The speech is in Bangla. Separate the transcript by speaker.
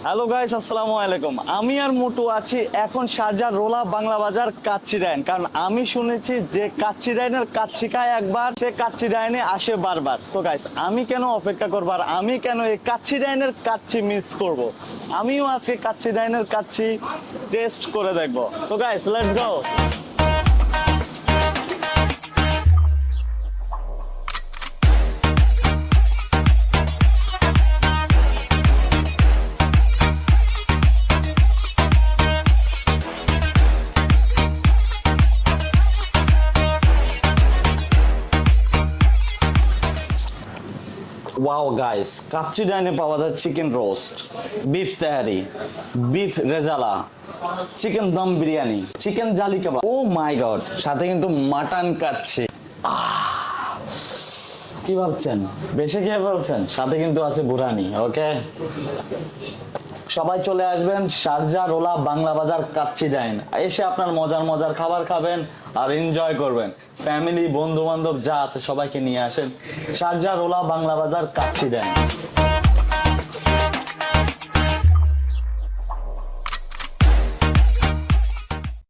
Speaker 1: হ্যালো গাইস, আসসালামু আলাইকুম। আমি আর মোটু আছি এখন শারজাহ রোলা বাংলা বাজার কাচ্চি ডাইন। কারণ আমি শুনেছি যে কাচ্চি ডাইনের কাচ্চি খায় একবার, সে কাচ্চি ডাইনে আসে বারবার। তো গাইস, আমি কেন অপেক্ষা করবো আর আমি কেন এই কাচ্চি ডাইনের কাচ্চি মিস করব? আমিও আজকে কাচ্চি ডাইনের কাচ্চি টেস্ট করে দেখবো। তো guys, let's go. Wow guys, kacchi ডাইনে পাওয়া যায় চিকেন রোস্ট, বিফ তেহারি, beef rezala, chicken dum biryani, chicken জালি কাবাব, ও মাই গড, সাথে কিন্তু মাটন কাচ্চি। কি ভাবছেন, বেশি খেয়ে ফেলছেন? সাথে কিন্তু আছে বুরানি। ওকে, সবাই চলে আসবেন শারজাহ রোলা বাংলা বাজার কাচ্চি ডাইন। এসে আপনার মজার মজার খাবার খাবেন আর এনজয় করবেন। ফ্যামিলি, বন্ধু বান্ধব যা আছে সবাইকে নিয়ে আসেন শারজাহ রোলা বাংলা বাজার কাচ্চি ডাইন।